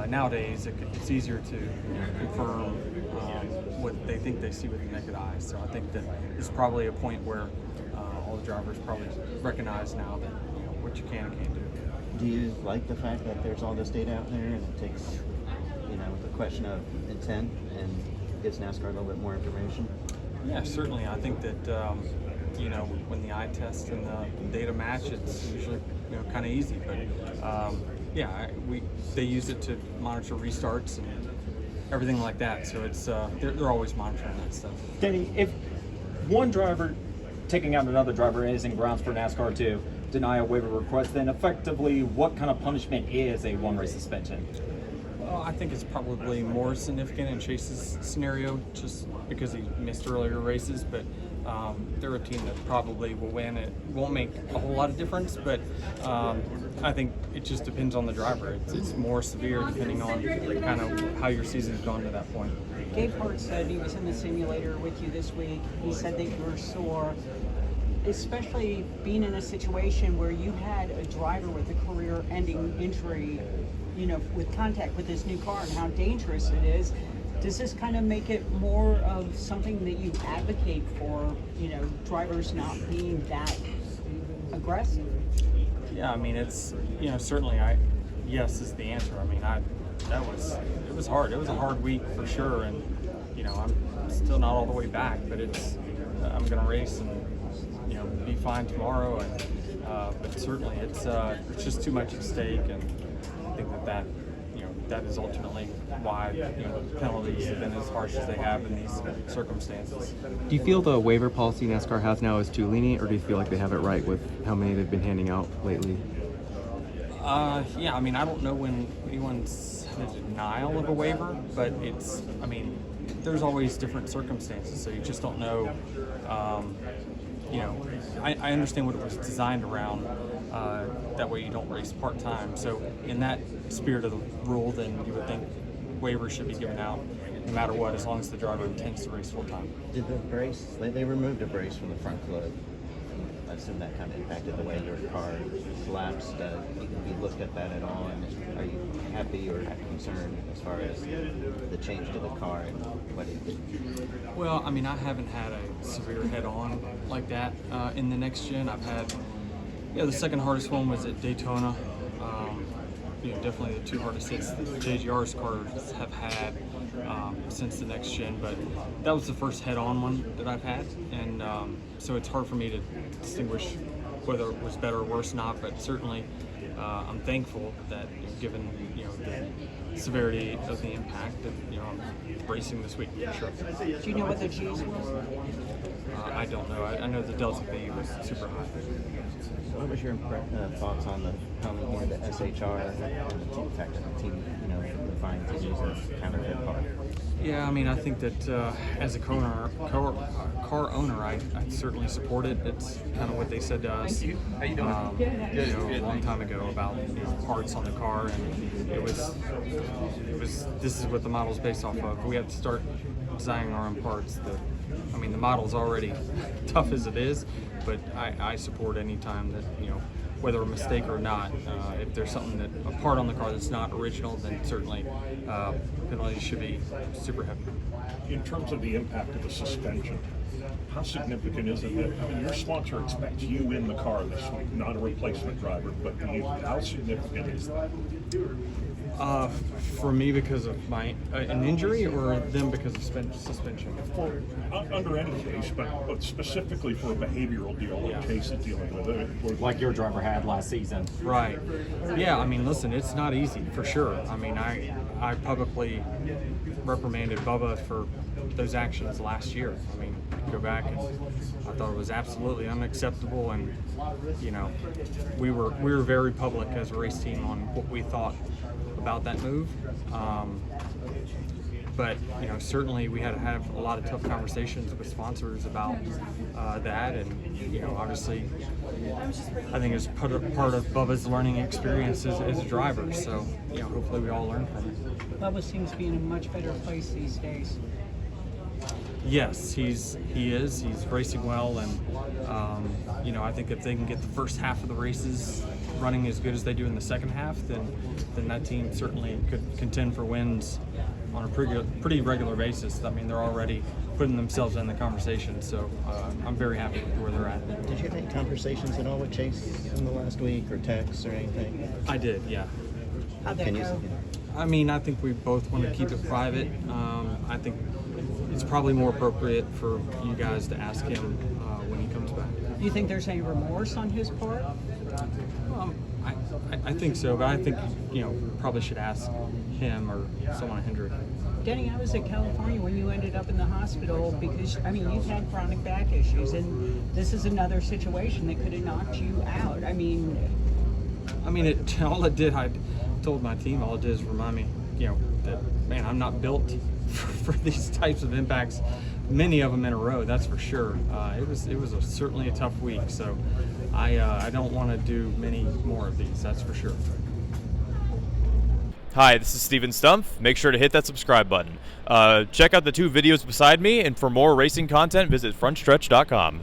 nowadays it's easier to confirm what they think they see with the naked eye. So I think that it's probably a point where all the drivers probably recognize now that what you can and can't do. Do you like the fact that there's all this data out there and it takes, the question of intent and gives NASCAR a little bit more information? Yeah, certainly. I think that when the eye test and the data match, it's usually kind of easy. But they use it to monitor restarts and everything like that. So it's they're always monitoring that stuff. Denny, if one driver taking out another driver isn't grounds for NASCAR to deny a waiver request, then effectively what kind of punishment is a one-race suspension? Well, I think it's probably more significant in Chase's scenario just because he missed earlier races, but they're a team that probably will win. It won't make a whole lot of difference, but I think it just depends on the driver. It's more severe depending on kind of how your season's gone to that point. Gabe Hart said he was in the simulator with you this week. He said that you were sore, especially being in a situation where you had a driver with a career-ending injury, with contact with his new car and how dangerous it is. Does this kind of make it more of something that you advocate for, drivers not being that aggressive? Yeah, I mean, it's, certainly yes is the answer. I mean, it was hard. It was a hard week for sure, and, I'm still not all the way back, but I'm going to race and, be fine tomorrow, and but certainly it's just too much at stake, and I think that is ultimately why penalties have been as harsh as they have in these circumstances. Do you feel the waiver policy NASCAR has now is too lenient, or do you feel like they have it right with how many they've been handing out lately? Yeah, I mean, I don't know when anyone's in a denial of a waiver, but there's always different circumstances, so you just don't know. I understand what it was designed around. That way you don't race part-time. So in that spirit of the rule, then you would think waivers should be given out no matter what, as long as the driver intends to race full-time. Did the brace, they removed a brace from the front club. I assume that kind of impacted the way your car collapsed. Have you looked at that at all? And are you happy or concerned as far as the change to the car and what it did? Well, I mean, I haven't had a severe head-on like that in the next gen. I've had, the second hardest one was at Daytona. Definitely the two hardest hits that JGR's cars have had since the next gen, but that was the first head-on one that I've had, and so it's hard for me to distinguish whether it was better or worse or not, but certainly I'm thankful that given the severity of the impact that I'm racing this week for sure. Do you know what the G's was? I don't know. I know the Delta V was super high. What was your thoughts on how the SHR and the fact that the team, defined to use a counterfeit car? Yeah, I mean, I think that as a car owner, I certainly support it. It's kind of what they said to us a long time ago about parts on the car, and it was this is what the model's based off of. We have to start designing our own parts. The model's already tough as it is, but I support any time that whether a mistake or not, if there's something a part on the car that's not original, then certainly penalties should be super heavy. In terms of the impact of the suspension, how significant is it that your sponsor expects you in the car this week, not a replacement driver, but how significant is that? For me, because of my an injury, or them because of suspension? Under any case, but specifically for a behavioral deal like Chase is dealing with it. Like your driver had last season. Right. Yeah, I mean, listen, it's not easy, for sure. I mean, I publicly reprimanded Bubba for those actions last year. I mean, go back, and I thought it was absolutely unacceptable, and we were very public as a race team on what we thought about that move. But certainly we had to have a lot of tough conversations with sponsors about that, and obviously I think it's part of Bubba's learning experience as a driver. So hopefully we all learn from it. Bubba seems to be in a much better place these days. Yes, he is. He's racing well, and I think if they can get the first half of the races running as good as they do in the second half, then that team certainly could contend for wins on a pretty regular basis. I mean, they're already putting themselves in the conversation, so I'm very happy with where they're at. Did you have any conversations at all with Chase in the last week, or texts or anything? I did, yeah. How'd that go? I mean, I think we both want to keep it private. I think it's probably more appropriate for you guys to ask him when he comes back. Do you think there's any remorse on his part? I think so, but I think, probably should ask him or someone at Hendrick. Denny, I was in California when you ended up in the hospital because, I mean, you've had chronic back issues, and this is another situation that could have knocked you out. I mean, all it did, I told my team, all it did is remind me, that, man, I'm not built for these types of impacts, many of them in a row, that's for sure. It was certainly a tough week, so I don't want to do many more of these, that's for sure. Hi, this is Steven Stumpf. Make sure to hit that subscribe button. Check out the 2 videos beside me, and for more racing content, visit frontstretch.com.